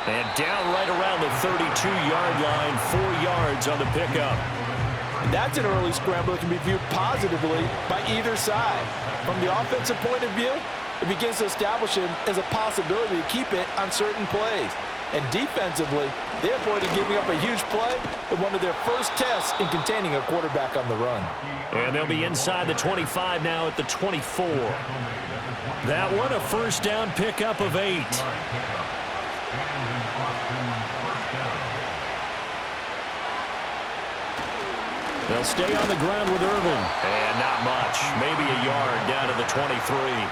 And down right around the 32-yard line, 4 yards on the pickup. That's an early scramble that can be viewed positively by either side. From the offensive point of view, it begins to establish him as a possibility to keep it on certain plays. And defensively, they avoided giving up a huge play in one of their first tests in containing a quarterback on the run. And they'll be inside the 25 now at the 24. That one, a first down pickup of 8. They'll stay on the ground with Irving. And not much. Maybe a yard down to the 23.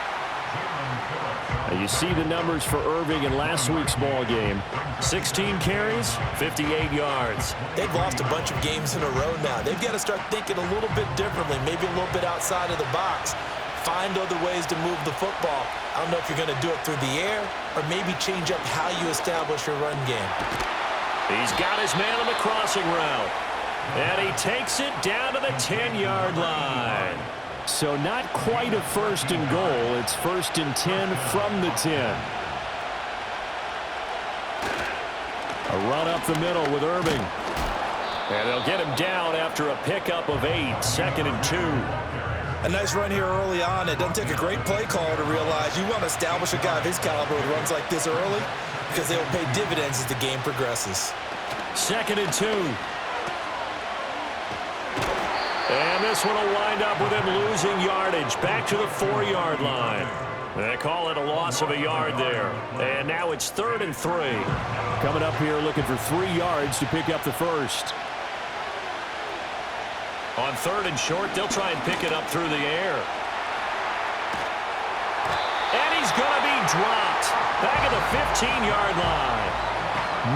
You see the numbers for Irving in last week's ball game. 16 carries, 58 yards. They've lost a bunch of games in a row now. They've got to start thinking a little bit differently, maybe a little bit outside of the box. Find other ways to move the football. I don't know if you're going to do it through the air or maybe change up how you establish your run game. He's got his man on the crossing route. And he takes it down to the 10-yard line. So not quite a first and goal. It's first and 10 from the 10. A run up the middle with Irving. And they'll get him down after a pickup of 8, second and 2. A nice run here early on. It doesn't take a great play caller to realize you want to establish a guy of his caliber with runs like this early because they will pay dividends as the game progresses. Second and 2. And this one will wind up with him losing yardage back to the 4-yard line. They call it a loss of a yard there. And now it's 3rd and 3. Coming up here looking for 3 yards to pick up the first. On 3rd and short, they'll try and pick it up through the air. And he's going to be dropped back at the 15-yard line.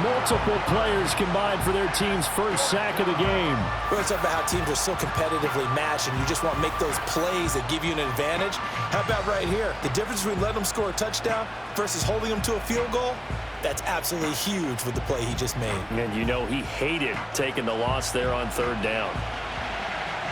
Multiple players combined for their team's first sack of the game. We're going to talk about how teams are so competitively matched and you just want to make those plays that give you an advantage. How about right here? The difference between letting them score a touchdown versus holding them to a field goal, that's absolutely huge with the play he just made. And you know he hated taking the loss there on 3rd down.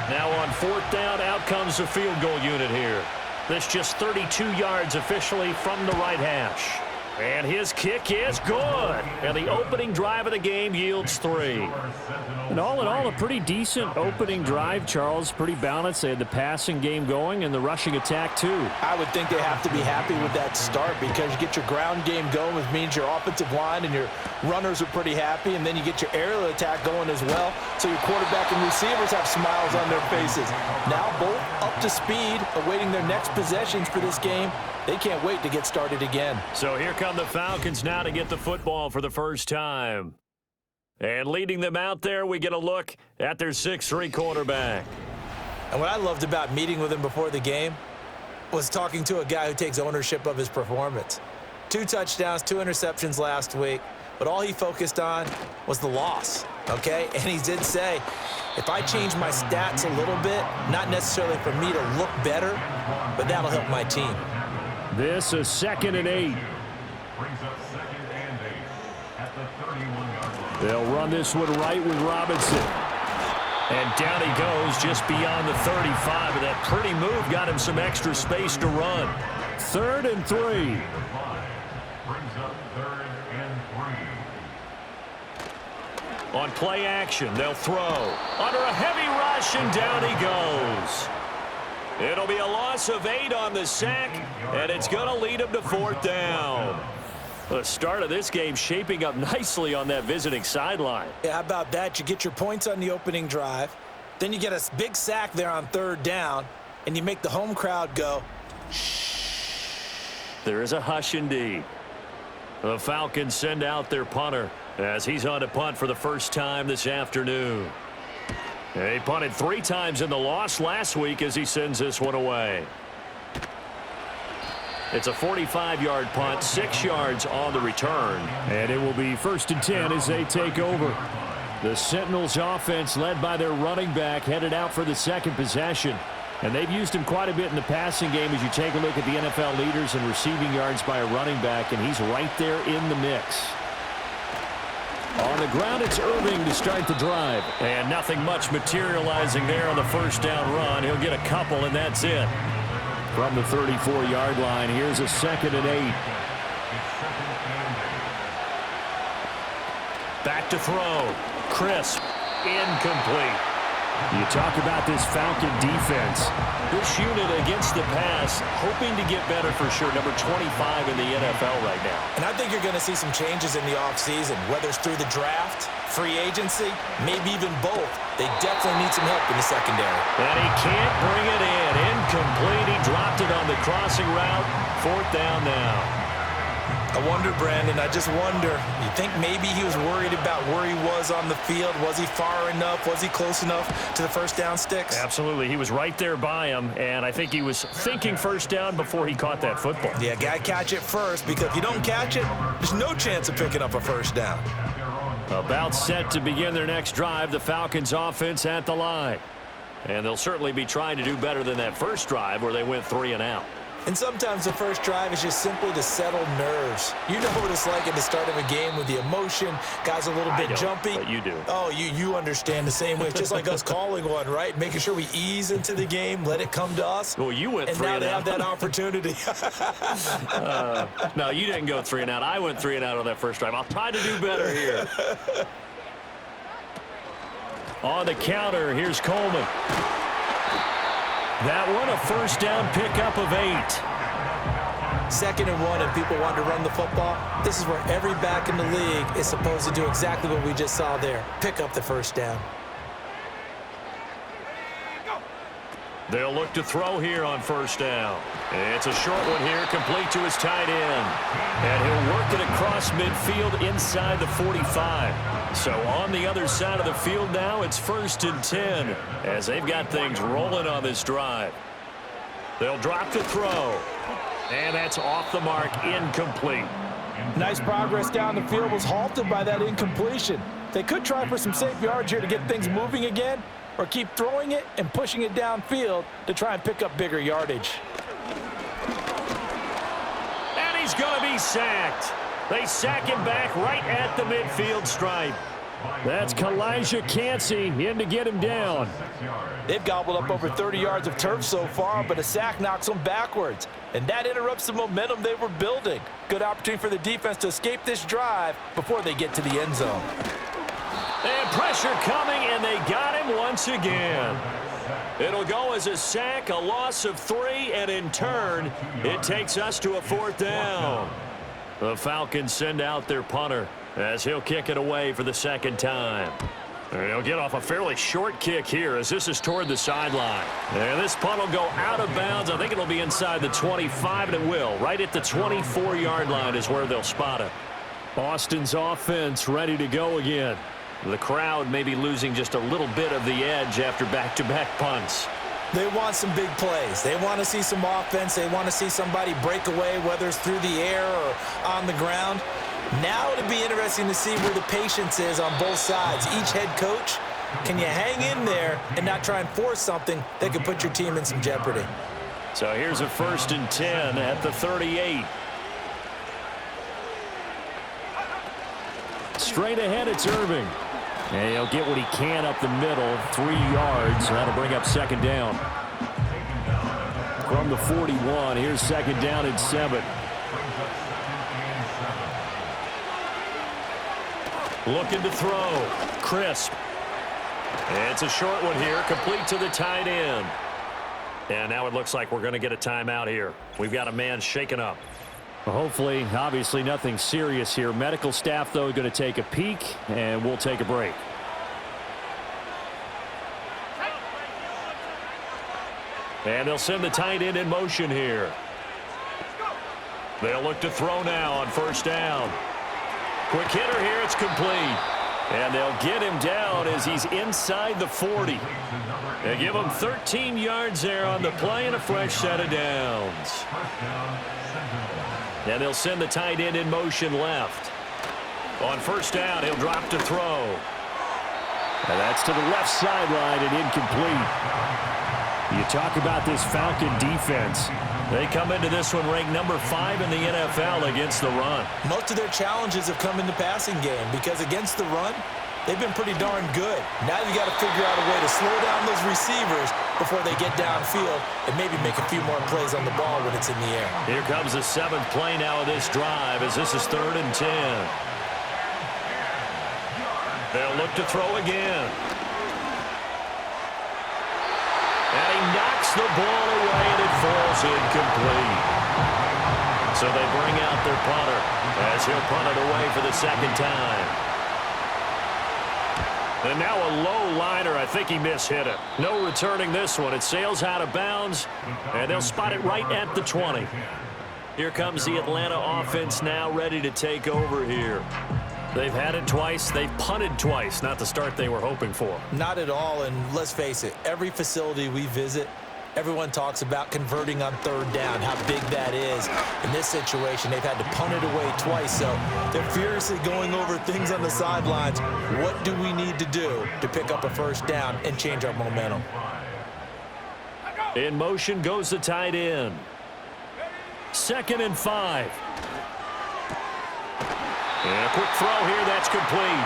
Now on 4th down, out comes the field goal unit here. This just 32 yards officially from the right hash. And his kick is good. And the opening drive of the game yields 3. And all in all, a pretty decent opening drive, Charles. Pretty balanced. They had the passing game going and the rushing attack, too. I would think they have to be happy with that start because you get your ground game going, which means your offensive line and your runners are pretty happy, and then you get your aerial attack going as well, so your quarterback and receivers have smiles on their faces. Now both up to speed, awaiting their next possessions for this game. They can't wait to get started again. So here come the Falcons now to get the football for the first time. And leading them out there, we get a look at their 6'3" quarterback. And what I loved about meeting with him before the game was talking to a guy who takes ownership of his performance. 2 touchdowns, 2 interceptions last week, but all he focused on was the loss, okay? And he did say, if I change my stats a little bit, not necessarily for me to look better, but that'll help my team. This is 2nd and 8. They'll run this one right with Robinson. And down he goes just beyond the 35. And that pretty move got him some extra space to run. 3rd and 3. On play action, they'll throw. Under a heavy rush, and down he goes. It'll be a loss of 8 on the sack, and it's going to lead him to 4th down. The start of this game shaping up nicely on that visiting sideline. Yeah, how about that? You get your points on the opening drive, then you get a big sack there on 3rd down, and you make the home crowd go, shh. There is a hush indeed. The Falcons send out their punter as he's on to punt for the first time this afternoon. He punted 3 times in the loss last week as he sends this one away. It's a 45-yard punt, 6 yards on the return. And it will be 1st and 10 as they take over. The Sentinels offense led by their running back headed out for the second possession. And they've used him quite a bit in the passing game as you take a look at the NFL leaders in receiving yards by a running back, and he's right there in the mix. On the ground, it's Irving to start the drive. And nothing much materializing there on the first down run. He'll get a couple, and that's it. From the 34-yard line, here's a 2nd and 8. Back to throw. Crisp. Incomplete. You talk about this Falcon defense. This unit against the pass, hoping to get better for sure. Number 25 in the NFL right now. And I think you're going to see some changes in the offseason, whether it's through the draft, free agency, maybe even both. They definitely need some help in the secondary. And he can't bring it in. Incomplete. He dropped it on the crossing route. 4th down now. I wonder, Brandon, I just wonder, you think maybe he was worried about where he was on the field? Was he far enough? Was he close enough to the first down sticks? Absolutely. He was right there by him, and I think he was thinking first down before he caught that football. Yeah, got to catch it first, because if you don't catch it, there's no chance of picking up a first down. About set to begin their next drive, the Falcons offense at the line. And they'll certainly be trying to do better than that first drive where they went 3 and out. And sometimes the first drive is just simply to settle nerves. You know what it's like at the start of a game with the emotion, guys a little bit jumpy. But you do. Oh, you understand the same way. It's just like us calling one, right? Making sure we ease into the game, let it come to us. Well, you went 3 and out. And now they have that opportunity. No, you didn't go 3 and out. I went 3 and out on that first drive. I'll try to do better here. On the counter, here's Coleman. That one, a first down pickup of 8. 2nd and 1, and people want to run the football. This is where every back in the league is supposed to do exactly what we just saw there. Pick up the first down. They'll look to throw here on first down. It's a short one here, complete to his tight end. And he'll work it across midfield inside the 45. So on the other side of the field now, it's 1st and 10 as they've got things rolling on this drive. They'll drop to throw. And that's off the mark, incomplete. Nice progress down the field was halted by that incompletion. They could try for some safe yards here to get things moving again, or keep throwing it and pushing it downfield to try and pick up bigger yardage. And he's going to be sacked. They sack him back right at the midfield stripe. That's Kalijah Cansey in to get him down. They've gobbled up over 30 yards of turf so far, but a sack knocks them backwards. And that interrupts the momentum they were building. Good opportunity for the defense to escape this drive before they get to the end zone. And pressure coming, and they got him once again. It'll go as a sack, a loss of 3, and in turn, it takes us to a 4th down. The Falcons send out their punter as he'll kick it away for the 2nd time. And he'll get off a fairly short kick here as this is toward the sideline. And this punt will go out of bounds. I think it'll be inside the 25, and it will. Right at the 24-yard line is where they'll spot it. Austin's offense ready to go again. The crowd may be losing just a little bit of the edge after back-to-back punts. They want some big plays. They want to see some offense. They want to see somebody break away, whether it's through the air or on the ground. Now it'll be interesting to see where the patience is on both sides. Each head coach, can you hang in there and not try and force something that could put your team in some jeopardy? So here's a 1st and 10 at the 38. Straight ahead, it's Irving. And he'll get what he can up the middle, 3 yards. That'll bring up 2nd down. From the 41, here's 2nd down and 7. Looking to throw. Crisp. It's a short one here, complete to the tight end. And now it looks like we're going to get a timeout here. We've got a man shaken up. Well, hopefully, obviously nothing serious here. Medical staff, though, going to take a peek, and we'll take a break. And they'll send the tight end in motion here. They'll look to throw now on 1st down. Quick hitter here, it's complete. And they'll get him down as he's inside the 40. They give him 13 yards there on the play and a fresh set of downs. And they'll send the tight end in motion left. On 1st down, he'll drop to throw. And that's to the left sideline and incomplete. You talk about this Falcon defense. They come into this one ranked number 5 in the NFL against the run. Most of their challenges have come in the passing game because against the run, they've been pretty darn good. Now you got to figure out a way to slow down those receivers before they get downfield and maybe make a few more plays on the ball when it's in the air. Here comes the 7th play now of this drive as this is 3rd and 10. They'll look to throw again. And he knocks the ball away, and it falls incomplete. So they bring out their punter as he'll punt it away for the second time. And now a low liner. I think he mishit it. No returning this one. It sails out of bounds, and they'll spot it right at the 20. Here comes the Atlanta offense now ready to take over here. They've had it twice. They've punted twice. Not the start they were hoping for. Not at all, and let's face it, every facility we visit, everyone talks about converting on third down, how big that is. In this situation, they've had to punt it away twice, so they're furiously going over things on the sidelines. What do we need to do to pick up a first down and change our momentum? In motion goes the tight end. 2nd and 5. And a quick throw here, that's complete.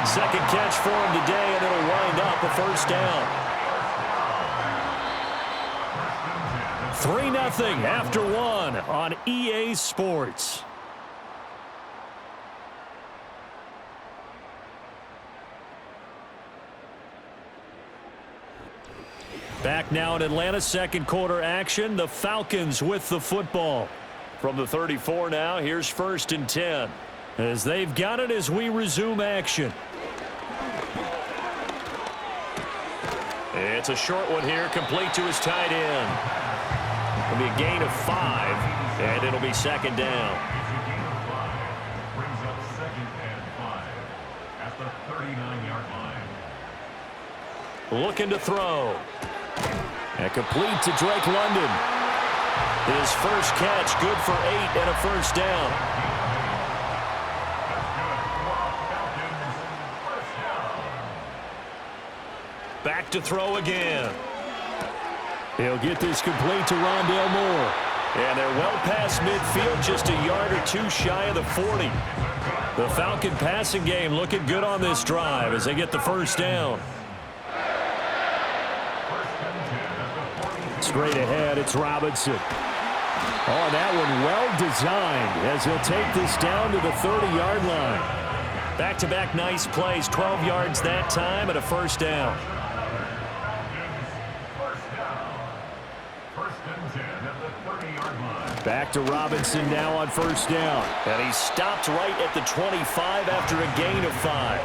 Second catch for him today, and it'll wind up a first down. 3-0 after 1 on EA Sports. Back now in Atlanta, second quarter action. The Falcons with the football. From the 34 now, here's 1st and 10. As they've got it as we resume action. It's a short one here, complete to his tight end. It'll be a gain of 5, and it'll be 2nd down. Brings up 2nd and 5 at the 39-yard line. Looking to throw. And complete to Drake London. His first catch, good for 8 and a first down. Back to throw again. He'll get this complete to Rondale Moore. And they're well past midfield, just a yard or two shy of the 40. The Falcon passing game looking good on this drive as they get the first down. Straight ahead, it's Robinson. Oh, that one well designed as he'll take this down to the 30-yard line. Back-to-back nice plays, 12 yards that time and a first down. Back to Robinson now on first down. And he stopped right at the 25 after a gain of 5.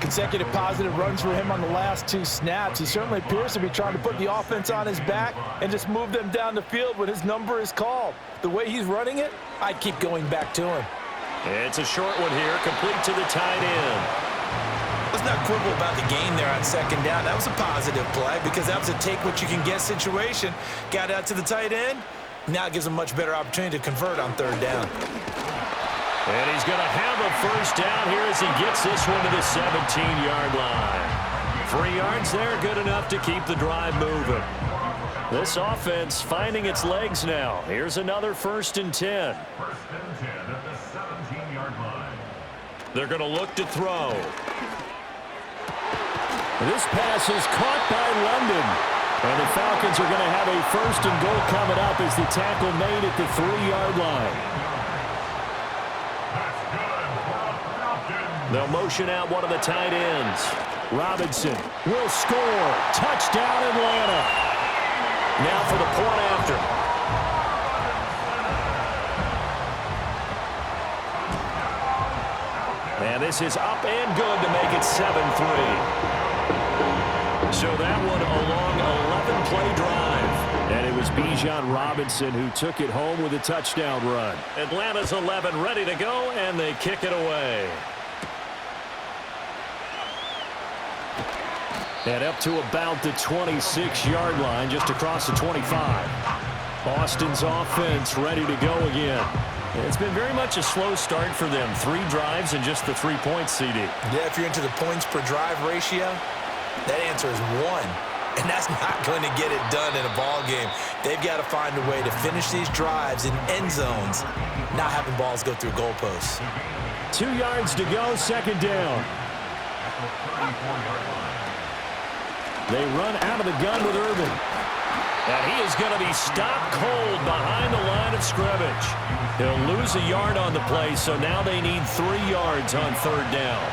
Consecutive positive runs for him on the last 2 snaps. He certainly appears to be trying to put the offense on his back and just move them down the field when his number is called. The way he's running it, I'd keep going back to him. It's a short one here, complete to the tight end. Let's not quibble about the gain there on 2nd down. That was a positive play because that was a take-what-you-can-get situation. Got out to the tight end. Now it gives him a much better opportunity to convert on 3rd down. And he's going to have a first down here as he gets this one to the 17-yard line. 3 yards there, good enough to keep the drive moving. This offense finding its legs now. Here's another 1st and 10. 1st and 10 at the 17-yard line. They're going to look to throw. This pass is caught by London. And the Falcons are going to have a 1st and goal coming up as the tackle made at the 3-yard line. They'll motion out one of the tight ends. Robinson will score. Touchdown, Atlanta. Now for the point after. And this is up and good to make it 7-3. So that one a long 11-play drive. And it was Bijan Robinson who took it home with a touchdown run. Atlanta's 11 ready to go, and they kick it away. And up to about the 26-yard line, just across the 25. Austin's offense ready to go again. It's been very much a slow start for them. 3 drives and just the 3 points, CD. Yeah, if you're into the points per drive ratio, that answer is 1. And that's not going to get it done in a ball game. They've got to find a way to finish these drives in end zones, not having balls go through goalposts. 2 yards to go, 2nd down. They run out of the gun with Irvin. And he is going to be stopped cold behind the line of scrimmage. He'll lose a yard on the play, so now they need 3 yards on third down.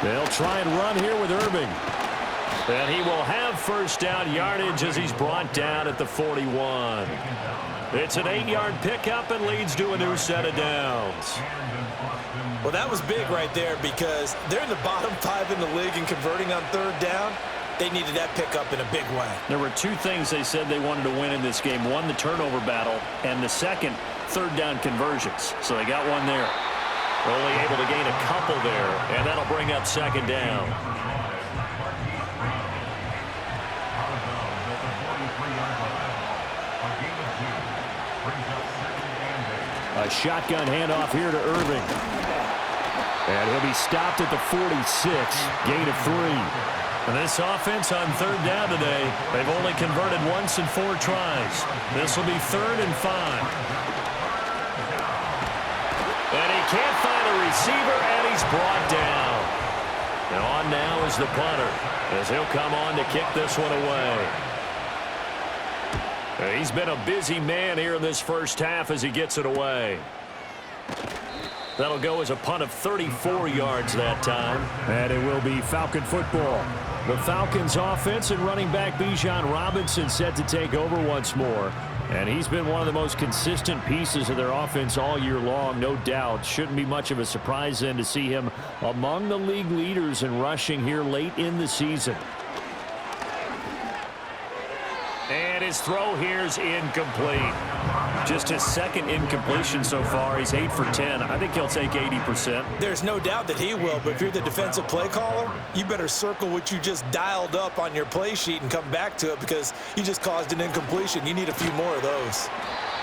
They'll try and run here with Irving. And he will have first down yardage as he's brought down at the 41. It's an 8-yard pickup and leads to a new set of downs. Well, that was big right there because they're in the bottom 5 in the league and converting on third down. They needed that pickup in a big way. There were 2 things they said they wanted to win in this game. One, the turnover battle, and the second, third down conversions. So they got one there. Only able to gain a couple there, and that'll bring up second down. A shotgun handoff here to Irving. And he'll be stopped at the 46, gain of 3. And this offense on third down today, they've only converted once in 4 tries. This will be 3rd and 5. And he can't find a receiver, and he's brought down. And on now is the punter, as he'll come on to kick this one away. He's been a busy man here in this first half as he gets it away. That'll go as a punt of 34 yards that time. And it will be Falcon football. The Falcons offense and running back Bijan Robinson set to take over once more. And he's been one of the most consistent pieces of their offense all year long, no doubt. Shouldn't be much of a surprise then to see him among the league leaders in rushing here late in the season. And his throw here's incomplete. Just his 2nd incompletion so far. He's 8 for 10. I think he'll take 80%. There's no doubt that he will, but if you're the defensive play caller, you better circle what you just dialed up on your play sheet and come back to it because you just caused an incompletion. You need a few more of those.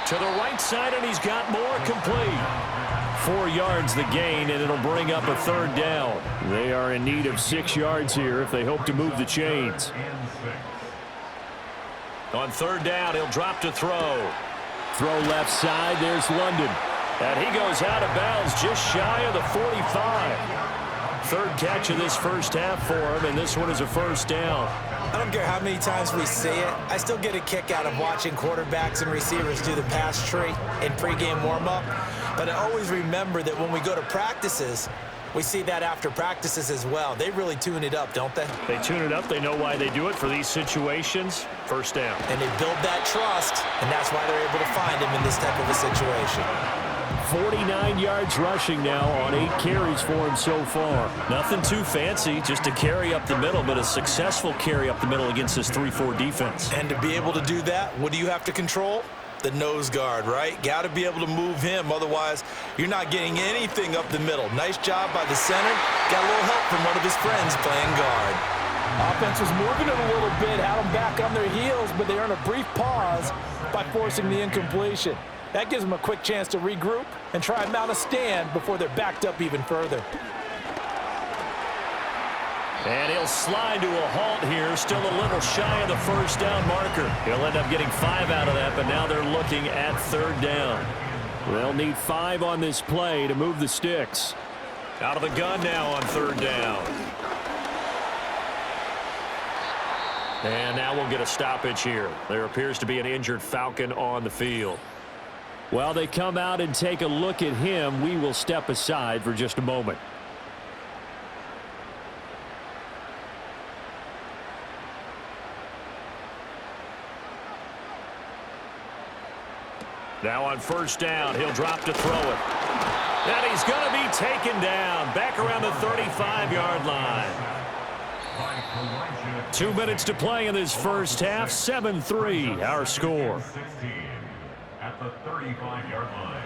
To the right side, and he's got more complete. 4 yards the gain, and it'll bring up a 3rd down. They are in need of 6 yards here if they hope to move the chains. On third down, he'll drop to throw. Throw left side, there's London. And he goes out of bounds just shy of the 45. 3rd catch of this first half for him, and this one is a first down. I don't care how many times we see it. I still get a kick out of watching quarterbacks and receivers do the pass tree in pregame warm-up. But I always remember that when we go to practices, we see that after practices as well. They really tune it up, don't they? They tune it up. They know why they do it for these situations. First down. And they build that trust, and that's why they're able to find him in this type of a situation. 49 yards rushing now on 8 carries for him so far. Nothing too fancy, just a carry up the middle, but a successful carry up the middle against this 3-4 defense. And to be able to do that, what do you have to control? The nose guard, right? Got to be able to move him. Otherwise, you're not getting anything up the middle. Nice job by the center. Got a little help from one of his friends playing guard. Offense was moving it a little bit, had them back on their heels, but they earned a brief pause by forcing the incompletion. That gives them a quick chance to regroup and try and mount a stand before they're backed up even further. And he'll slide to a halt here, still a little shy of the first down marker. He'll end up getting 5 out of that, but now they're looking at third down. They'll need 5 on this play to move the sticks. Out of the gun now on third down. And now we'll get a stoppage here. There appears to be an injured Falcon on the field. While they come out and take a look at him, we will step aside for just a moment. Now on first down, he'll drop to throw it. And he's going to be taken down back around the 35-yard line. 2 minutes to play in this first half. 7-3 our score. At the 35-yard line.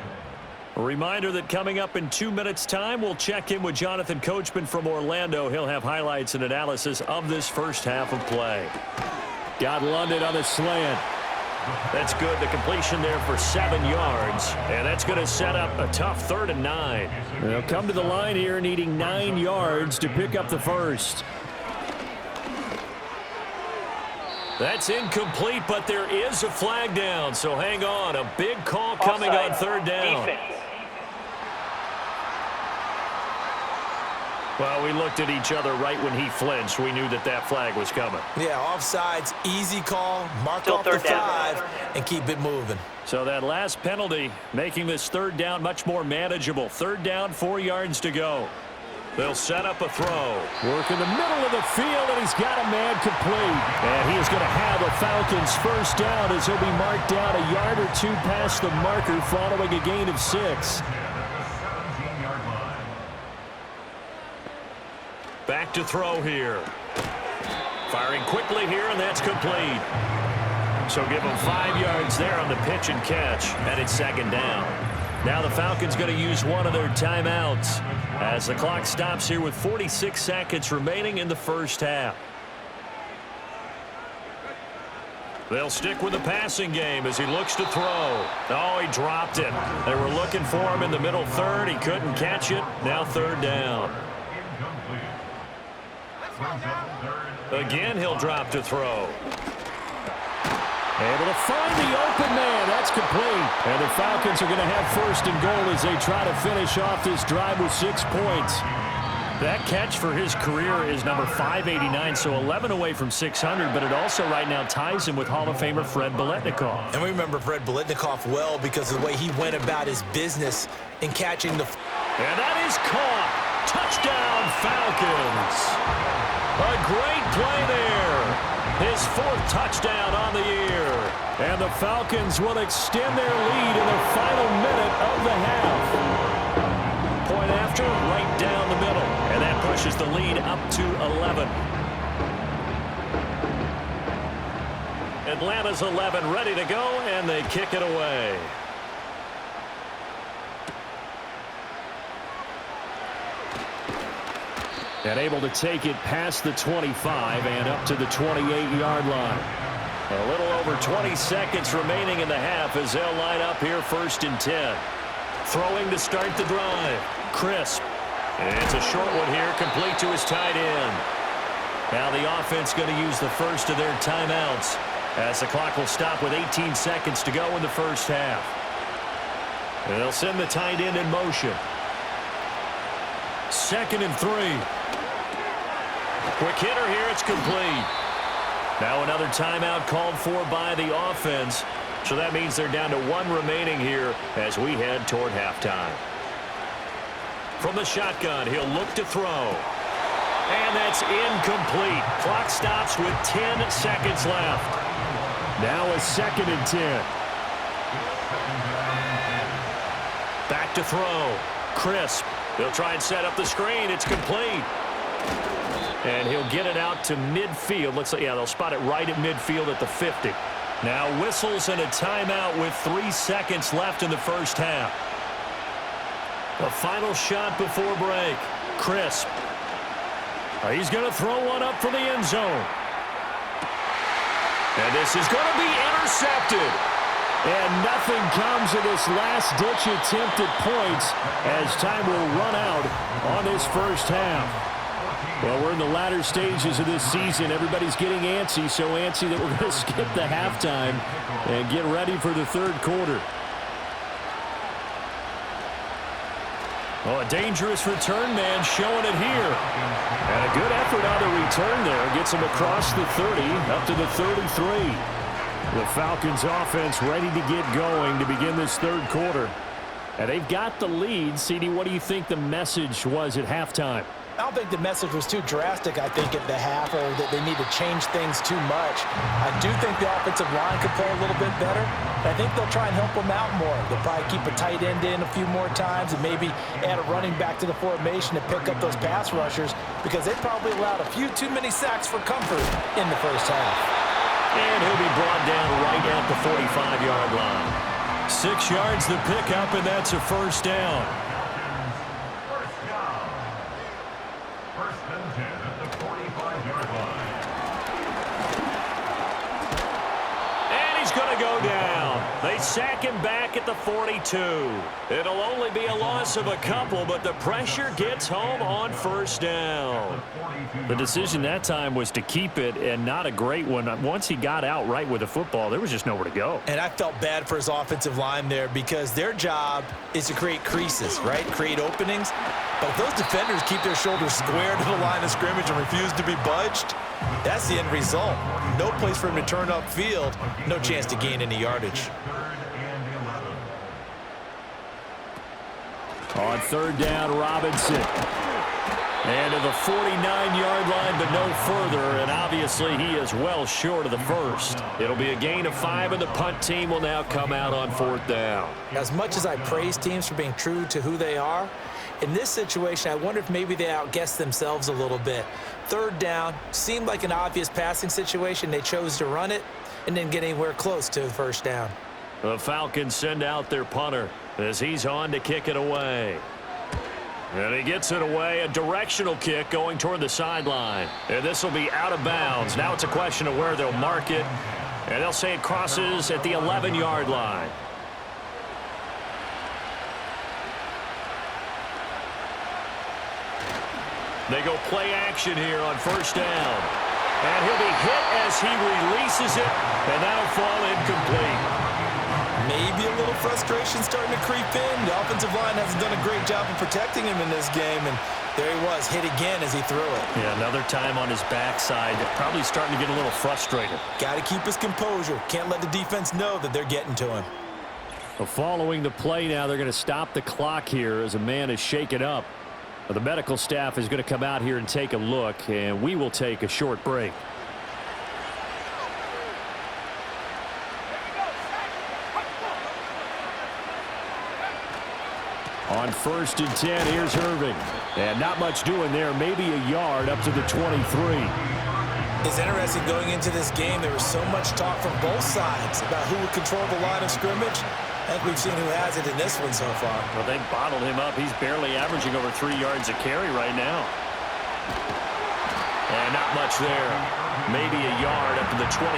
A reminder that coming up in 2 minutes' time, we'll check in with Jonathan Coachman from Orlando. He'll have highlights and analysis of this first half of play. Got London on a slant. That's good. The completion there for 7 yards. And that's going to set up a tough 3rd and 9. They'll come to the line here needing 9 yards to pick up the first. That's incomplete, but there is a flag down. So hang on. A big call coming on third down. Well, we looked at each other right when he flinched. We knew that that flag was coming. Yeah, offsides, easy call, mark Still off the third down. 5, and keep it moving. So that last penalty making this third down much more manageable. Third down, 4 yards to go. They'll set up a throw. Work in the middle of the field, and he's got a man complete. And he is going to have a Falcons first down as he'll be marked down a yard or two past the marker following a gain of 6. Back to throw here. Firing quickly here, and that's complete. So give him 5 yards there on the pitch and catch, and it's second down. Now the Falcons going to use one of their timeouts as the clock stops here with 46 seconds remaining in the first half. They'll stick with the passing game as he looks to throw. Oh, he dropped it. They were looking for him in the middle third. He couldn't catch it. Now third down. Again, he'll drop to throw. Able to find the open man. That's complete. And the Falcons are going to have first and goal as they try to finish off this drive with 6 points. That catch for his career is number 589, so 11 away from 600, but it also right now ties him with Hall of Famer Fred Biletnikoff. And we remember Fred Biletnikoff well because of the way he went about his business in catching the... And that is caught. Touchdown, Falcons. A great play there. His 4th touchdown on the year. And the Falcons will extend their lead in the final minute of the half. Point after, right down the middle. And that pushes the lead up to 11. Atlanta's 11 ready to go, and they kick it away. And able to take it past the 25 and up to the 28-yard line. A little over 20 seconds remaining in the half as they'll line up here first and 10. Throwing to start the drive. Crisp. And it's a short one here, complete to his tight end. Now the offense going to use the first of their timeouts as the clock will stop with 18 seconds to go in the first half. And they'll send the tight end in motion. 2nd and 3. Quick hitter here, it's complete. Now another timeout called for by the offense. So that means they're down to 1 remaining here as we head toward halftime. From the shotgun, he'll look to throw. And that's incomplete. Clock stops with 10 seconds left. Now a 2nd and 10. Back to throw. Crisp. They'll try and set up the screen. It's complete. And he'll get it out to midfield. Looks like, yeah, they'll spot it right at midfield at the 50. Now whistles and a timeout with 3 seconds left in the first half. The final shot before break. Crisp. He's going to throw one up for the end zone. And this is going to be intercepted. And nothing comes of this last-ditch attempt at points as time will run out on this first half. Well, we're in the latter stages of this season. Everybody's getting antsy, so antsy that we're going to skip the halftime and get ready for the third quarter. Oh, a dangerous return man showing it here. And a good effort on the return there. Gets him across the 30, up to the 33. The Falcons offense ready to get going to begin this third quarter. And they've got the lead. CD, what do you think the message was at halftime? I don't think the message was too drastic, I think, at the half, or that they need to change things too much. I do think the offensive line could play a little bit better. I think they'll try and help them out more. They'll probably keep a tight end in a few more times and maybe add a running back to the formation to pick up those pass rushers because they probably allowed a few too many sacks for comfort in the first half. And he'll be brought down right at the 45-yard line. 6 yards to pick up, and that's a first down. Go down. They sack him back at the 42. It'll only be a loss of a couple, but the pressure gets home on first down. The decision that time was to keep it, and not a great one. Once he got out right with the football, there was just nowhere to go. And I felt bad for his offensive line there because their job is to create creases, right? Create openings. But if those defenders keep their shoulders square to the line of scrimmage and refuse to be budged, that's the end result. No place for him to turn upfield, no chance to gain any yardage. On third down, Robinson. And to the 49-yard line, but no further, and obviously he is well short of the first. It'll be a gain of 5, and the punt team will now come out on fourth down. As much as I praise teams for being true to who they are, in this situation, I wonder if maybe they outguessed themselves a little bit. Third down seemed like an obvious passing situation. They chose to run it and didn't get anywhere close to the first down. The Falcons send out their punter as he's on to kick it away. And he gets it away, a directional kick going toward the sideline. And this will be out of bounds. Now it's a question of where they'll mark it. And they'll say it crosses at the 11-yard line. They go play action here on first down. And he'll be hit as he releases it, and that'll fall incomplete. Maybe a little frustration starting to creep in. The offensive line hasn't done a great job of protecting him in this game, and there he was, hit again as he threw it. Yeah, another time on his backside, probably starting to get a little frustrated. Got to keep his composure. Can't let the defense know that they're getting to him. Well, following the play now, they're going to stop the clock here as a man is shaken up. Well, the medical staff is going to come out here and take a look, and we will take a short break. On first and 10, here's Irving. And not much doing there, maybe a yard up to the 23. It's interesting going into this game. There was so much talk from both sides about who would control the line of scrimmage. I think we've seen who has it in this one so far. Well, they bottled him up. He's barely averaging over 3 yards a carry right now. And not much there. Maybe a yard up to the 24.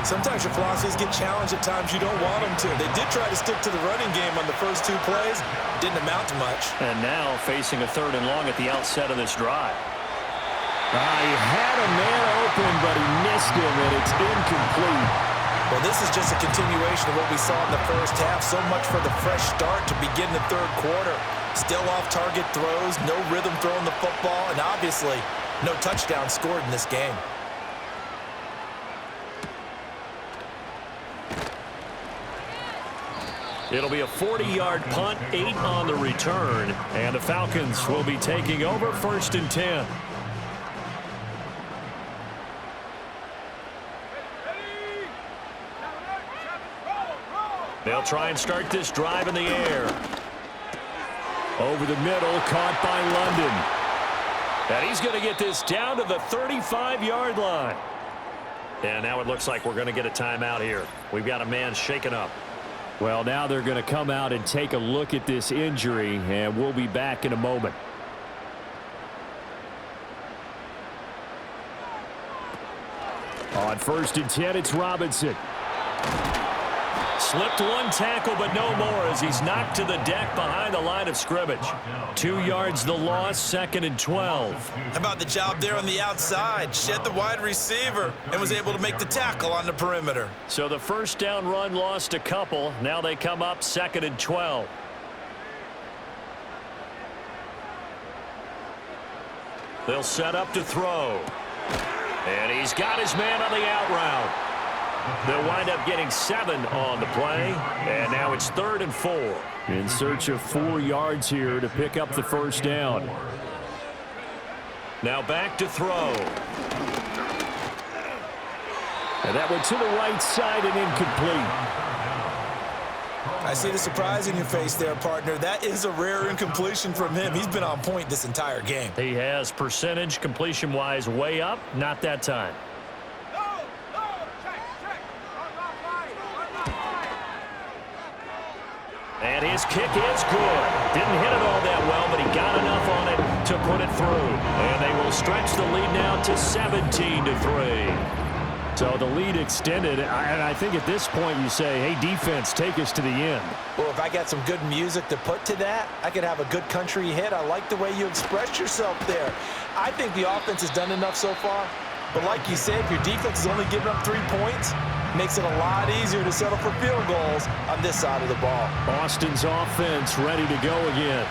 Sometimes your philosophies get challenged at times you don't want them to. They did try to stick to the running game on the first 2 plays. Didn't amount to much. And now facing a 3rd and long at the outset of this drive. He had a man open, but he missed him, and it's incomplete. Well, this is just a continuation of what we saw in the first half. So much for the fresh start to begin the 3rd quarter. Still off-target throws, no rhythm throwing the football, and obviously no touchdown scored in this game. It'll be a 40-yard punt, 8 on the return, and the Falcons will be taking over first and 10. They'll try and start this drive in the air. Over the middle, caught by London. And he's going to get this down to the 35-yard line. And now it looks like we're going to get a timeout here. We've got a man shaken up. Well, now they're going to come out and take a look at this injury, and we'll be back in a moment. On first and 10, it's Robinson. Slipped one tackle, but no more as he's knocked to the deck behind the line of scrimmage. 2 yards the loss, 2nd and 12. How about the job there on the outside? Shed the wide receiver and was able to make the tackle on the perimeter. So the first down run lost a couple. Now they come up 2nd and 12. They'll set up to throw. And he's got his man on the out route. They'll wind up getting 7 on the play, and now it's 3rd and 4. In search of 4 yards here to pick up the first down. Now back to throw. And that went to the right side and incomplete. I see the surprise in your face there, partner. That is a rare incompletion from him. He's been on point this entire game. He has percentage completion-wise way up, not that time. And his kick is good. Didn't hit it all that well, but he got enough on it to put it through. And they will stretch the lead now to 17-3. So the lead extended, and I think at this point you say, hey, defense, take us to the end. Well, if I got some good music to put to that, I could have a good country hit. I like the way you expressed yourself there. I think the offense has done enough so far. But like you said, if your defense is only giving up 3 points, makes it a lot easier to settle for field goals on this side of the ball. Boston's offense ready to go again.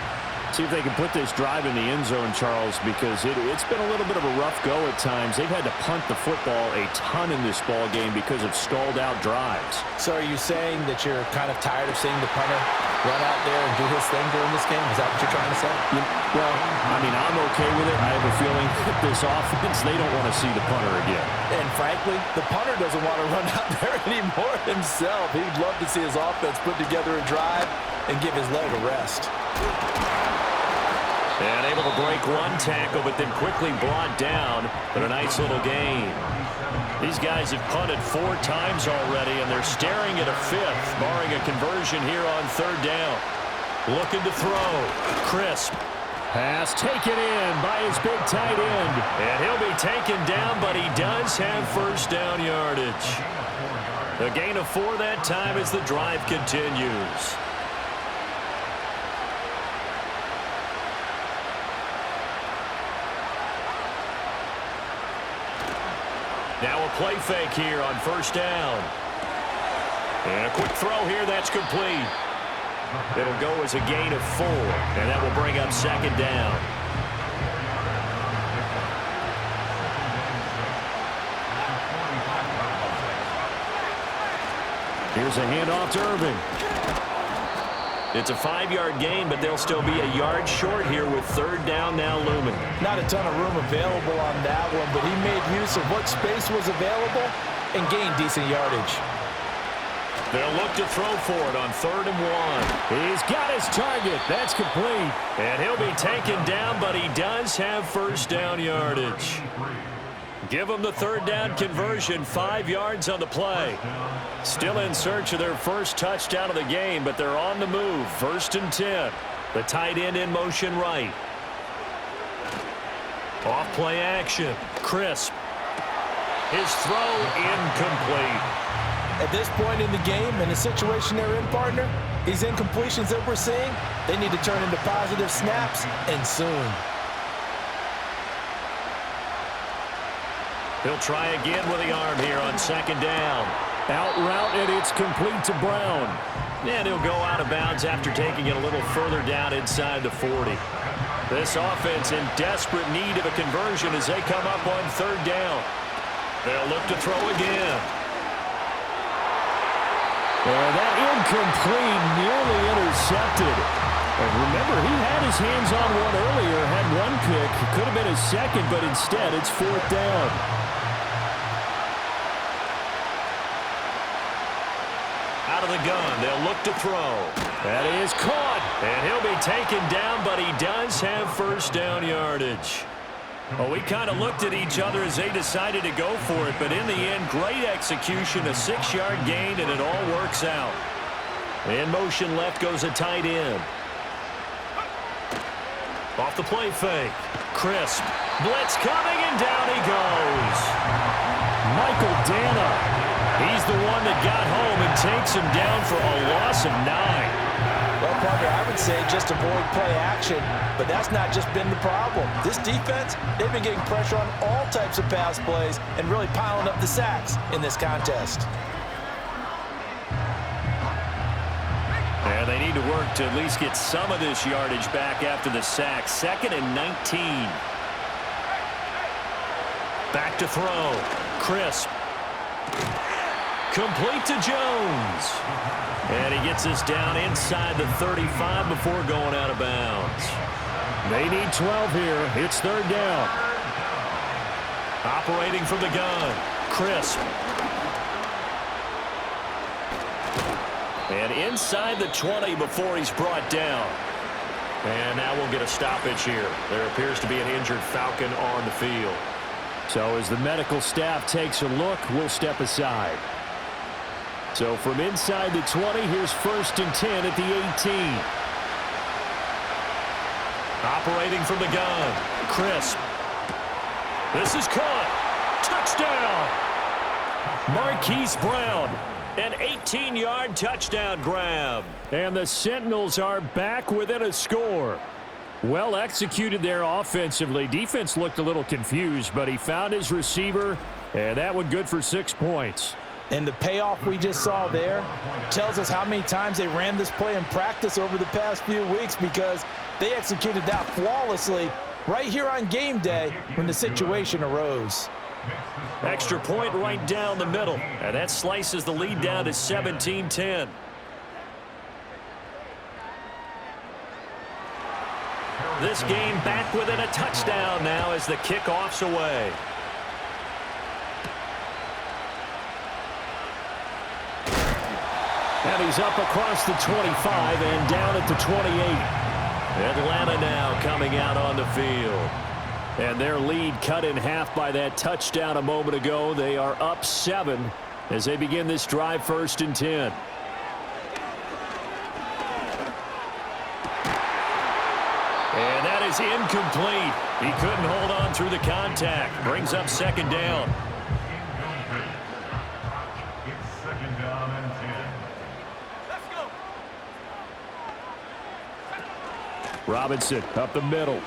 See if they can put this drive in the end zone, Charles, because it's been a little bit of a rough go at times. They've had to punt the football a ton in this ball game because of stalled-out drives. So are you saying that you're kind of tired of seeing the punter run out there and do his thing during this game? Is that what you're trying to say? Well, I mean, I'm okay with it. I have a feeling that this offense, they don't want to see the punter again. And frankly, the punter doesn't want to run out there anymore himself. He'd love to see his offense put together a drive and give his leg a rest. And able to break one tackle, but then quickly brought down. But a nice little gain. These guys have punted 4 times already, and they're staring at a 5th, barring a conversion here on 3rd down. Looking to throw. Crisp. Pass taken in by his big tight end. And he'll be taken down, but he does have 1st down yardage. A gain of 4 that time as the drive continues. Now a play fake here on 1st down. And a quick throw here, that's complete. It'll go as a gain of 4, and that will bring up 2nd down. Here's a handoff to Irving. It's a 5-yard gain, but they'll still be a yard short here with 3rd down now looming. Not a ton of room available on that one, but he made use of what space was available and gained decent yardage. They'll look to throw for it on 3rd and 1. He's got his target. That's complete. And he'll be taken down, but he does have 1st down yardage. Give them the 3rd down conversion, 5 yards on the play. Still in search of their 1st touchdown of the game, but they're on the move. 1st and 10. The tight end in motion right. Off play action. Crisp. His throw incomplete. At this point in the game, in the situation they're in, partner, these incompletions that we're seeing, they need to turn into positive snaps, and soon. He'll try again with the arm here on 2nd down. Out route, and it's complete to Brown. And he'll go out of bounds after taking it a little further down inside the 40. This offense in desperate need of a conversion as they come up on 3rd down. They'll look to throw again. That incomplete, nearly intercepted. And remember, he had his hands on one earlier, had one pick. Could have been his 2nd, but instead it's 4th down. Out of the gun, they'll look to throw. That is caught. And he'll be taken down, but he does have 1st down yardage. Well, we kind of looked at each other as they decided to go for it, but in the end, great execution, a 6-yard gain, and it all works out. In motion left goes a tight end. Off the play fake. Crisp. Blitz coming, and down he goes. Michael Dana. He's the one that got home and takes him down for a loss of 9. Well, partner, I would say just avoid play action, but that's not just been the problem. This defense, they've been getting pressure on all types of pass plays and really piling up the sacks in this contest. And they need to work to at least get some of this yardage back after the sack. 2nd and 19. Back to throw. Crisp. Complete to Jones. And he gets us down inside the 35 before going out of bounds. They need 12 here. It's 3rd down. Operating from the gun. Crisp. And inside the 20 before he's brought down. And now we'll get a stoppage here. There appears to be an injured Falcon on the field. So as the medical staff takes a look, we'll step aside. So from inside the 20, here's 1st and 10 at the 18. Operating from the gun. Crisp. This is caught. Touchdown. Marquise Brown. An 18-yard touchdown grab. And the Sentinels are back within a score. Well executed there offensively. Defense looked a little confused, but he found his receiver, and that one good for 6 points. And the payoff we just saw there tells us how many times they ran this play in practice over the past few weeks, because they executed that flawlessly right here on game day when the situation arose. Extra point right down the middle, and that slices the lead down to 17-10. This game back within a touchdown now as the kickoff's away. And he's up across the 25 and down at the 28. Atlanta now coming out on the field. And their lead cut in half by that touchdown a moment ago. They are up 7 as they begin this drive, 1st and 10. And that is incomplete. He couldn't hold on through the contact. Brings up 2nd down. It's 2nd down and 10. Robinson up the middle.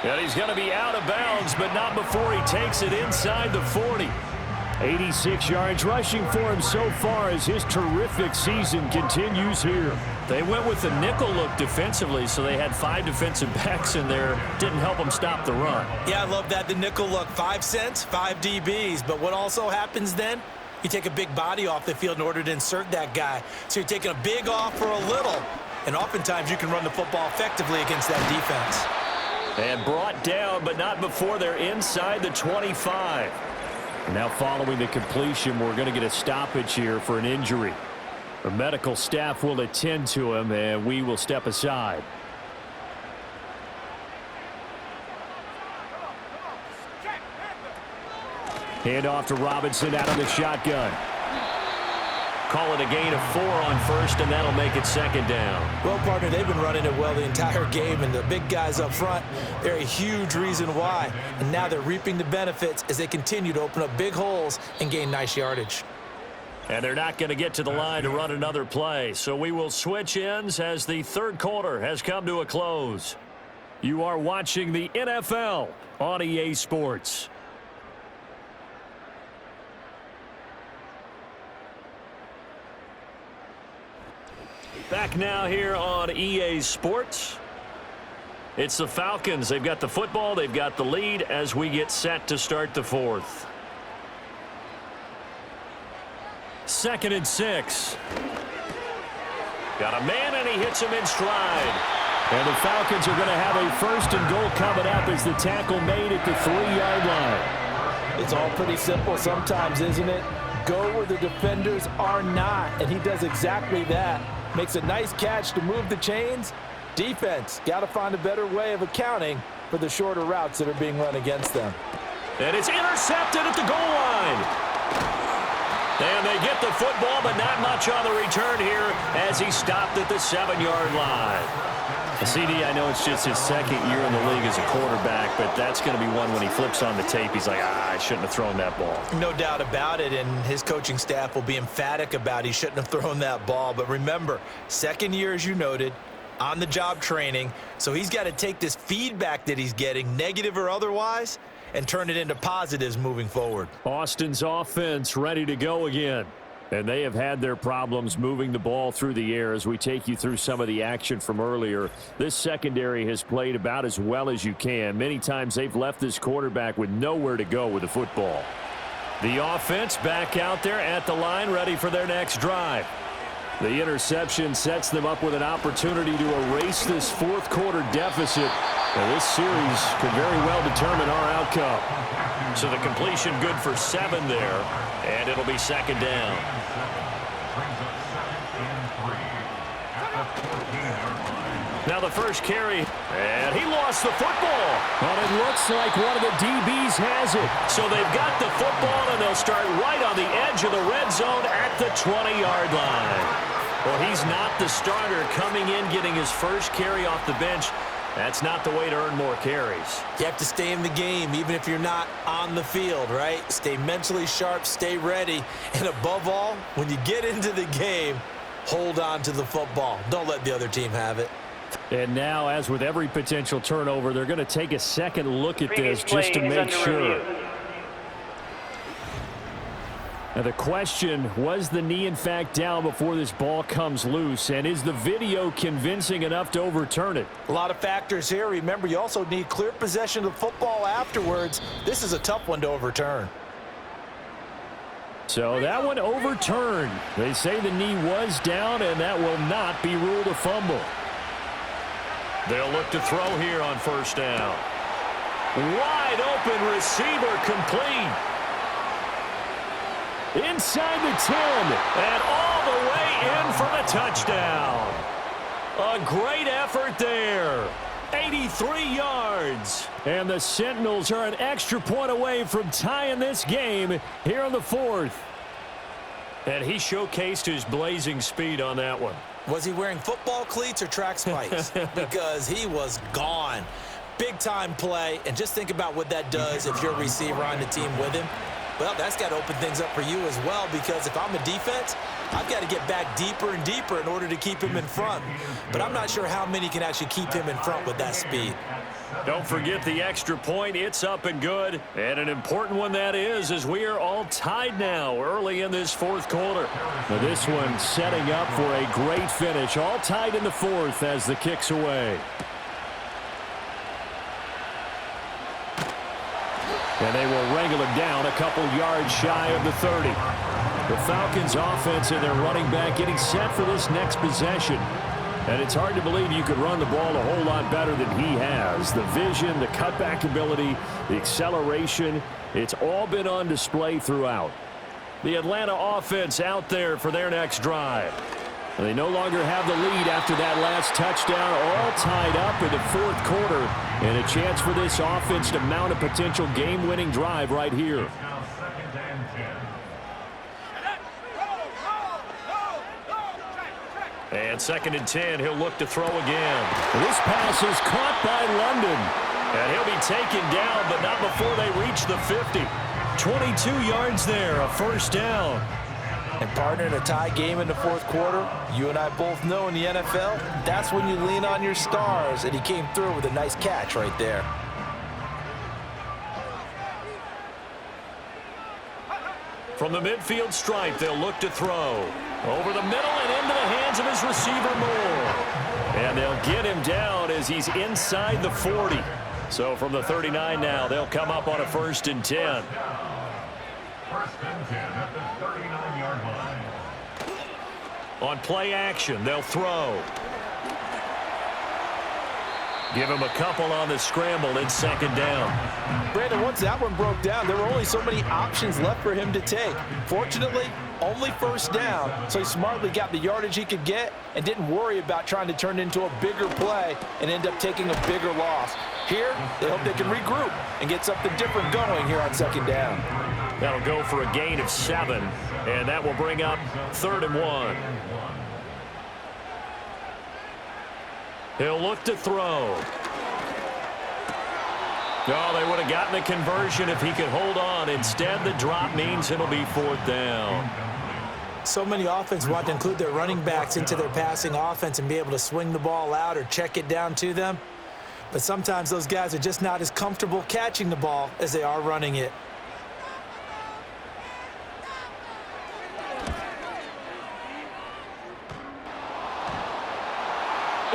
And he's going to be out of bounds, but not before he takes it inside the 40. 86 yards rushing for him so far as his terrific season continues here. They went with the nickel look defensively, so they had 5 defensive backs in there. Didn't help them stop the run. Yeah, I love that. The nickel look, 5 cents, 5 DBs. But what also happens then? You take a big body off the field in order to insert that guy. So you're taking a big off for a little. And oftentimes you can run the football effectively against that defense. And brought down, but not before they're inside the 25. Now following the completion, we're going to get a stoppage here for an injury. The medical staff will attend to him, and we will step aside. Hand off to Robinson out of the shotgun. Call it a gain of 4 on 1st, and that'll make it 2nd down. Well, partner, they've been running it well the entire game, and the big guys up front, they're a huge reason why. And now they're reaping the benefits as they continue to open up big holes and gain nice yardage. And they're not going to get to the line to run another play, so we will switch ends as the 3rd quarter has come to a close. You are watching the NFL on EA Sports. Back now here on EA Sports. It's the Falcons. They've got the football. They've got the lead as we get set to start the 4th. 2nd and 6. Got a man, and he hits him in stride. And the Falcons are going to have a 1st and goal coming up as the tackle made at the 3-yard line. It's all pretty simple sometimes, isn't it? Go where the defenders are not, and he does exactly that. Makes a nice catch to move the chains. Defense got to find a better way of accounting for the shorter routes that are being run against them. And it's intercepted at the goal line. And they get the football, but not much on the return here as he stopped at the 7-yard line. CD, I know it's just his 2nd year in the league as a quarterback, but that's going to be one when he flips on the tape, he's like, I shouldn't have thrown that ball. No doubt about it, and his coaching staff will be emphatic about he shouldn't have thrown that ball. But remember, 2nd year, as you noted, on-the-job training, so he's got to take this feedback that he's getting, negative or otherwise, and turn it into positives moving forward. Austin's offense ready to go again. And they have had their problems moving the ball through the air as we take you through some of the action from earlier. This secondary has played about as well as you can. Many times they've left this quarterback with nowhere to go with the football. The offense back out there at the line, ready for their next drive. The interception sets them up with an opportunity to erase this 4th quarter deficit. And this series could very well determine our outcome. So the completion good for 7 there, and it'll be 2nd down. Now the first carry, and he lost the football. But it looks like one of the DBs has it. So they've got the football, and they'll start right on the edge of the red zone at the 20-yard line. Well, he's not the starter coming in, getting his first carry off the bench. That's not the way to earn more carries. You have to stay in the game, even if you're not on the field, right? Stay mentally sharp, stay ready, and above all, when you get into the game, hold on to the football. Don't let the other team have it. And now, as with every potential turnover, they're going to take a second look at this just to make sure. Now the question, was the knee in fact down before this ball comes loose? And is the video convincing enough to overturn it? A lot of factors here. Remember, you also need clear possession of the football afterwards. This is a tough one to overturn. So that one overturned. They say the knee was down, and that will not be ruled a fumble. They'll look to throw here on first down. Wide open receiver complete. Inside the 10. And all the way in for the touchdown. A great effort there. 83 yards. And the Sentinels are an extra point away from tying this game here in the fourth. And he showcased his blazing speed on that one. Was he wearing football cleats or track spikes? Because he was gone. Big-time play, and just think about what that does if you're a receiver on the team with him. Well, that's got to open things up for you as well, because if I'm a defense, I've got to get back deeper and deeper in order to keep him in front. But I'm not sure how many can actually keep him in front with that speed. Don't forget the extra point. It's up and good. And an important one that is, as we are all tied now early in this fourth quarter. Now this one setting up for a great finish. All tied in the fourth as the kick's away. And they will wrangle it down a couple yards shy of the 30. The Falcons offense and their running back getting set for this next possession. And it's hard to believe you could run the ball a whole lot better than he has. The vision, the cutback ability, the acceleration, it's all been on display throughout. The Atlanta offense out there for their next drive. They no longer have the lead after that last touchdown, all tied up in the fourth quarter. And a chance for this offense to mount a potential game-winning drive right here. And 2nd and 10, he'll look to throw again. This pass is caught by London. And he'll be taken down, but not before they reach the 50. 22 yards there, a first down. And partner, in a tie game in the fourth quarter, you and I both know in the NFL, that's when you lean on your stars, and he came through with a nice catch right there. From the midfield stripe, they'll look to throw. Over the middle and into the hands of his receiver, Moore. And they'll get him down as he's inside the 40. So from the 39 now, they'll come up on a 1st and 10. 1st and 10 at the 39-yard line. On play action, they'll throw. Give him a couple on the scramble. It's 2nd down. Brandon, once that one broke down, there were only so many options left for him to take. Fortunately, only 1st down, so he smartly got the yardage he could get and didn't worry about trying to turn it into a bigger play and end up taking a bigger loss. Here, they hope they can regroup and get something different going here on 2nd down. That'll go for a gain of 7, and that will bring up 3rd and 1. He'll look to throw. Oh, they would have gotten the conversion if he could hold on. Instead, the drop means it'll be 4th down. So many offenses want to include their running backs into their passing offense and be able to swing the ball out or check it down to them. But sometimes those guys are just not as comfortable catching the ball as they are running it.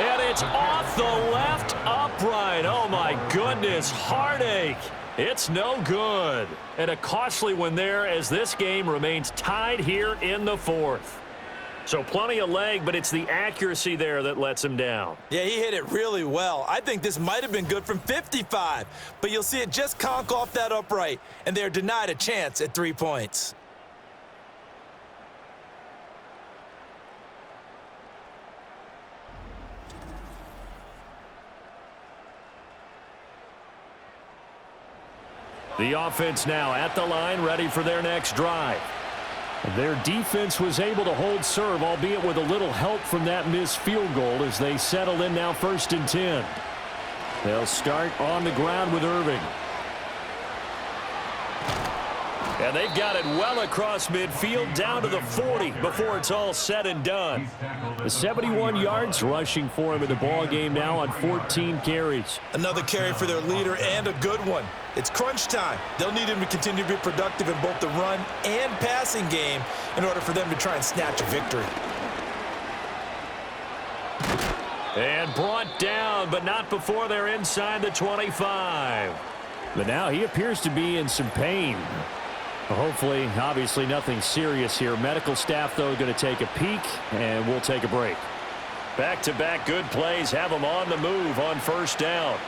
And it's off the left upright. Oh, my goodness. Heartache. It's no good. And a costly one there as this game remains tied here in the 4th. So plenty of leg, but it's the accuracy there that lets him down. Yeah, he hit it really well. I think this might have been good from 55, but you'll see it just conk off that upright, and they're denied a chance at 3 points. The offense now at the line, ready for their next drive. Their defense was able to hold serve, albeit with a little help from that missed field goal as they settle in now 1st and 10. They'll start on the ground with Irving. And they've got it well across midfield down to the 40 before it's all said and done. The 71 yards rushing for him in the ball game now on 14 carries. Another carry for their leader and a good one. It's crunch time. They'll need him to continue to be productive in both the run and passing game in order for them to try and snatch a victory. And brought down, but not before they're inside the 25. But now he appears to be in some pain. Hopefully, obviously nothing serious here. Medical staff, though, going to take a peek, and we'll take a break. Back-to-back good plays have them on the move on first down.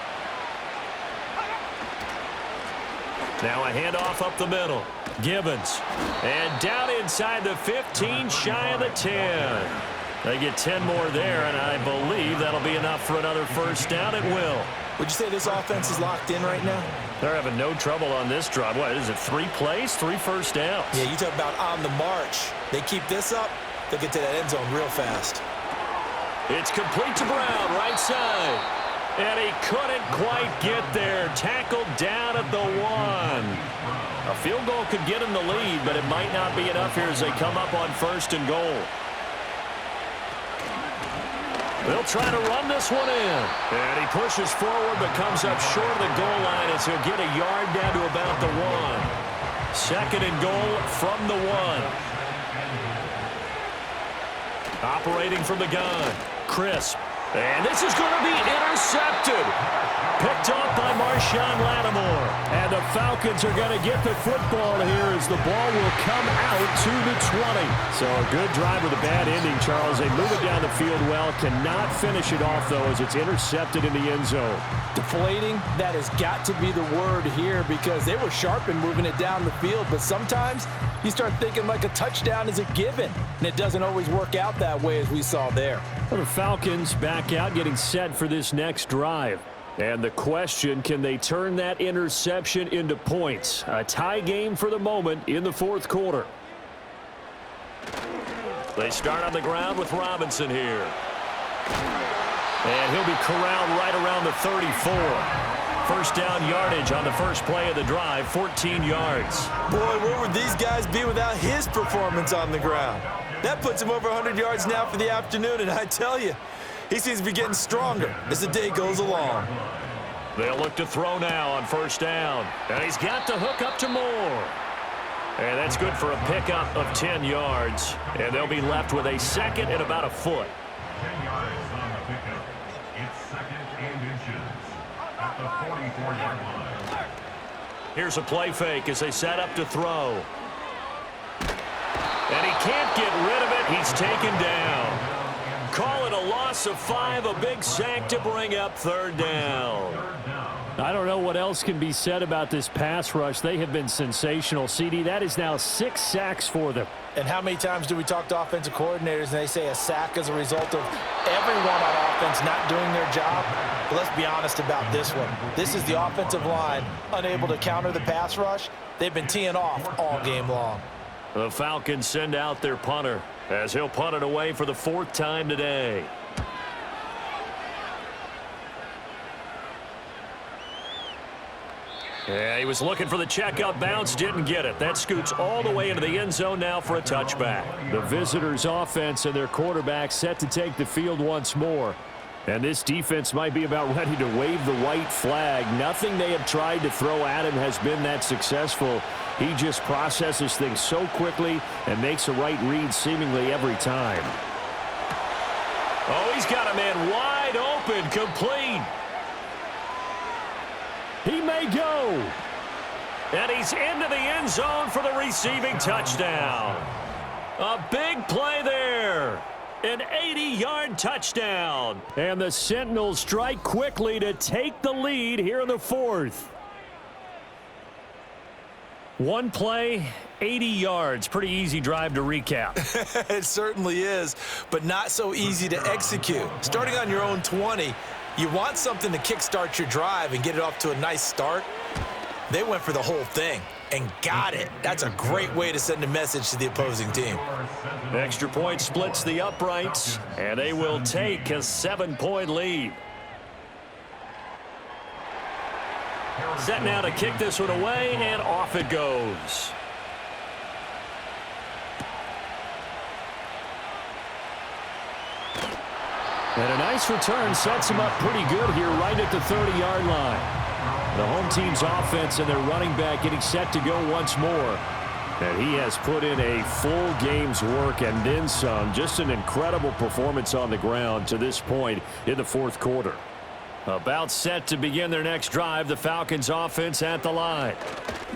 Now a handoff up the middle. Gibbons. And down inside the 15, shy of the 10. They get 10 more there, and I believe that'll be enough for another first down. It will. Would you say this offense is locked in right now? They're having no trouble on this drive. What is it, 3 plays, 3 first downs? Yeah, you talk about on the march. They keep this up, they'll get to that end zone real fast. It's complete to Brown, right side. And he couldn't quite get there. Tackled down at the 1. A field goal could get him the lead, but it might not be enough here as they come up on first and goal. They'll try to run this one in. And he pushes forward but comes up short of the goal line as he'll get a yard down to about the 1. Second and goal from the 1. Operating from the gun. Crisp. And this is going to be intercepted. Picked off by Marshawn Lattimore. And the Falcons are going to get the football here as the ball will come out to the 20. So a good drive with a bad ending, Charles. They move it down the field well. Cannot finish it off, though, as it's intercepted in the end zone. Deflating, that has got to be the word here because they were sharp in moving it down the field, but sometimes you start thinking like a touchdown is a given, and it doesn't always work out that way as we saw there. Well, the Falcons back out getting set for this next drive. And the question, can they turn that interception into points? A tie game for the moment in the fourth quarter. They start on the ground with Robinson here. And he'll be corralled right around the 34. First down yardage on the first play of the drive, 14 yards. Boy, where would these guys be without his performance on the ground? That puts him over 100 yards now for the afternoon, and I tell you, he seems to be getting stronger as the day goes along. They'll look to throw now on first down. And he's got the hook up to Moore. And that's good for a pickup of 10 yards. And they'll be left with a second and about a foot. 10 yards on the pickup. It's second and inches at the 44-yard line. Here's a play fake as they set up to throw. And he can't get rid of it. He's taken down. Call it a loss of 5, a big sack to bring up third down. I don't know what else can be said about this pass rush. They have been sensational. CD, that is now 6 sacks for them. And how many times do we talk to offensive coordinators and they say a sack as a result of everyone on offense not doing their job? But let's be honest about this one. This is the offensive line unable to counter the pass rush. They've been teeing off all game long. The Falcons send out their punter as he'll punt it away for the 4th time today. Yeah, he was looking for the checkup bounce, didn't get it. That scoots all the way into the end zone now for a touchback. The visitors' offense and their quarterback set to take the field once more. And this defense might be about ready to wave the white flag. Nothing they have tried to throw at him has been that successful. He just processes things so quickly and makes a right read seemingly every time. Oh, he's got a man wide open, complete. He may go. And he's into the end zone for the receiving touchdown. A big play there. An 80-yard touchdown. And the Sentinels strike quickly to take the lead here in the 4th. One play, 80 yards. Pretty easy drive to recap. It certainly is, but not so easy to execute. Starting on your own 20, you want something to kickstart your drive and get it off to a nice start. They went for the whole thing and got it. That's a great way to send a message to the opposing team. Extra point splits the uprights, and they will take a 7-point lead. Set now to kick this one away, and off it goes. And a nice return sets him up pretty good here right at the 30-yard line. The home team's offense and their running back getting set to go once more. And he has put in a full game's work and then some. Just an incredible performance on the ground to this point in the fourth quarter. About set to begin their next drive, the Falcons offense at the line.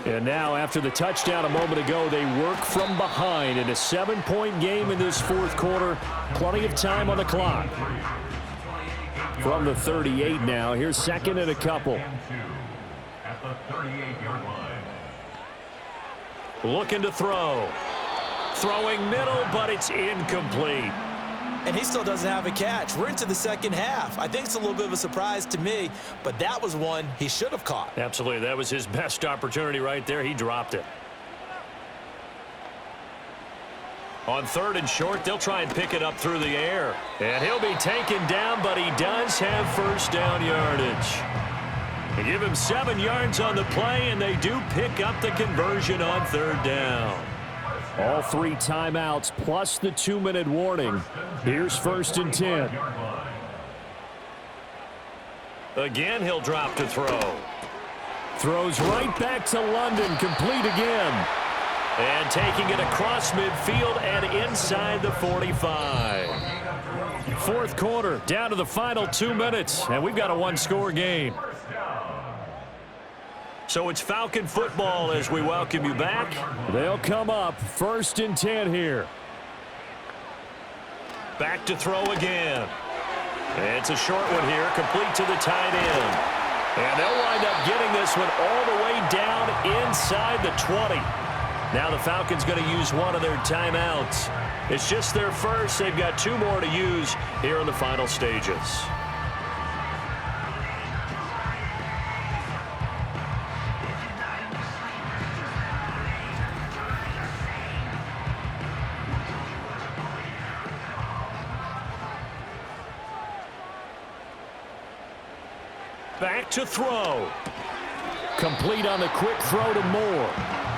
And now after the touchdown a moment ago, they work from behind in a 7-point game in this fourth quarter. Plenty of time on the clock. From the 38 now, here's second and a couple. At the 38-yard line. Looking to throw. Throwing middle, but it's incomplete. And he still doesn't have a catch. We're into the second half. I think it's a little bit of a surprise to me, but that was one he should have caught. Absolutely. That was his best opportunity right there. He dropped it. On third and short, they'll try and pick it up through the air. And he'll be taken down, but he does have first down yardage. They give him 7 yards on the play, and they do pick up the conversion on third down. All 3 timeouts plus the 2-minute warning. Here's first and 10. Again, he'll drop to throw. Throws right back to London, complete again. And taking it across midfield and inside the 45. Fourth quarter, down to the final 2 minutes, and we've got a 1-score game. So it's Falcon football as we welcome you back. They'll come up first and 10 here. Back to throw again. It's a short one here, complete to the tight end. And they'll wind up getting this one all the way down inside the 20. Now the Falcons going to use one of their timeouts. It's just their first. They've got 2 more to use here in the final stages. Back to throw. Complete on the quick throw to Moore.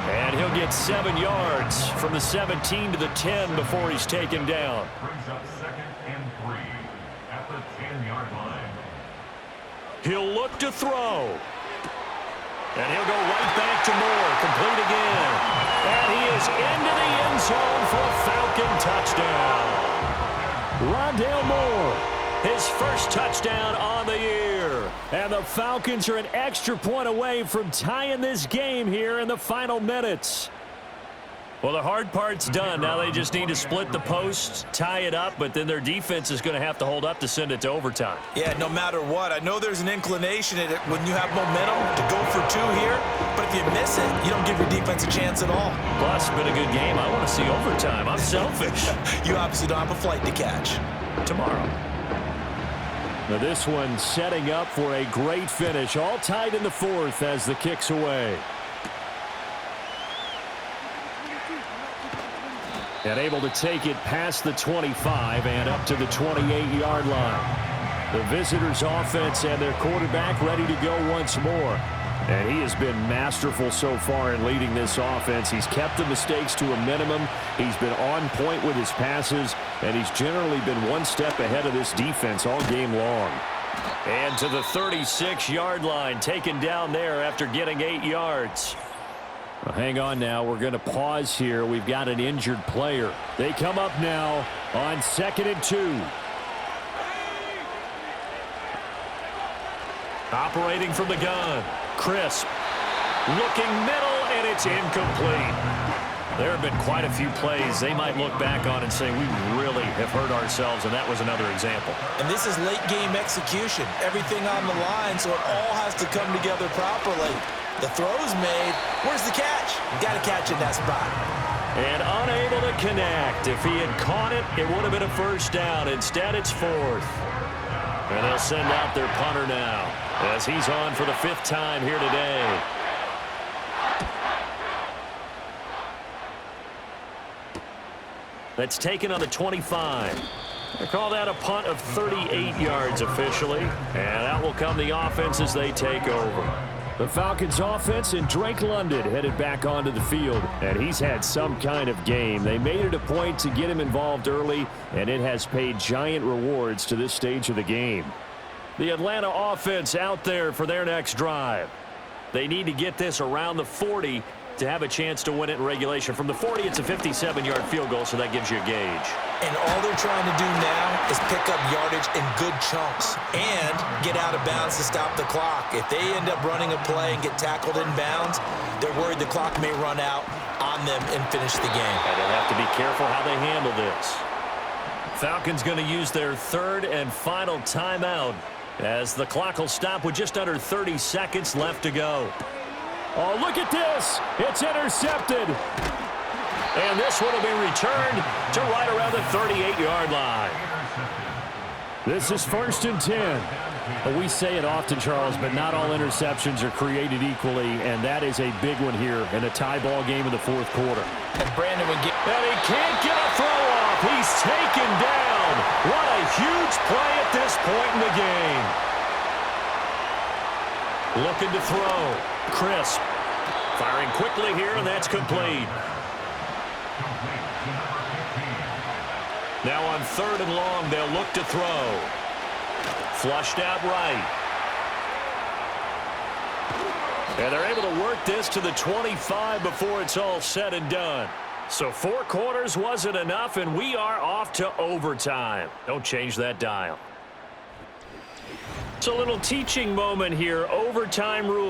And he'll get 7 yards from the 17 to the 10 before he's taken down. Brings up second and 3 at the 10-yard line. He'll look to throw. And he'll go right back to Moore. Complete again. And he is into the end zone for a Falcon touchdown. Rondale Moore. His first touchdown on the year. And the Falcons are an extra point away from tying this game here in the final minutes. Well, the hard part's done. Now they just need to split the post, tie it up, but then their defense is going to have to hold up to send it to overtime. Yeah, no matter what. I know there's an inclination in it when you have momentum to go for 2 here, but if you miss it, you don't give your defense a chance at all. Plus, been a good game. I want to see overtime. I'm selfish. You obviously don't have a flight to catch. Tomorrow. Now this one setting up for a great finish. All tied in the fourth as the kick's away. And able to take it past the 25 and up to the 28-yard line. The visitors' offense and their quarterback ready to go once more. And he has been masterful so far in leading this offense. He's kept the mistakes to a minimum. He's been on point with his passes, and he's generally been one step ahead of this defense all game long. And to the 36-yard line, taken down there after getting 8 yards. Well, hang on now. We're going to pause here. We've got an injured player. They come up now on 2nd and 2. Operating from the gun. Crisp. Looking middle, and it's incomplete. There have been quite a few plays they might look back on and say, we really have hurt ourselves, and that was another example. And this is late game execution. Everything on the line, so it all has to come together properly. The throw's made. Where's the catch? Got to catch in that spot. And unable to connect. If he had caught it, it would have been a first down. Instead, it's 4th. And they'll send out their punter now as he's on for the 5th time here today. That's taken on the 25. They call that a punt of 38 yards officially. And out will come the offense as they take over. The Falcons offense and Drake London headed back onto the field, and he's had some kind of game. They made it a point to get him involved early, and it has paid giant rewards to this stage of the game. The Atlanta offense out there for their next drive. They need to get this around the 40 to have a chance to win it in regulation. From the 40, it's a 57-yard field goal, so that gives you a gauge. And all they're trying to do now is pick up yardage in good chunks and get out of bounds to stop the clock. If they end up running a play and get tackled in bounds, they're worried the clock may run out on them and finish the game. And they'll have to be careful how they handle this. Falcons going to use their third and final timeout as the clock will stop with just under 30 seconds left to go. Oh, look at this. It's intercepted. And this one will be returned to right around the 38-yard line. This is 1st and 10. We say it often, Charles, but not all interceptions are created equally, and that is a big one here in a tie ball game in the fourth quarter. And Brandon would get... And he can't get a throw off. He's taken down. What a huge play at this point in the game. Looking to throw. Crisp. Firing quickly here, and that's complete. Now on 3rd and long, they'll look to throw. Flushed out right. And they're able to work this to the 25 before it's all said and done. So 4 quarters wasn't enough, and we are off to overtime. Don't change that dial. It's a little teaching moment here. Overtime rule.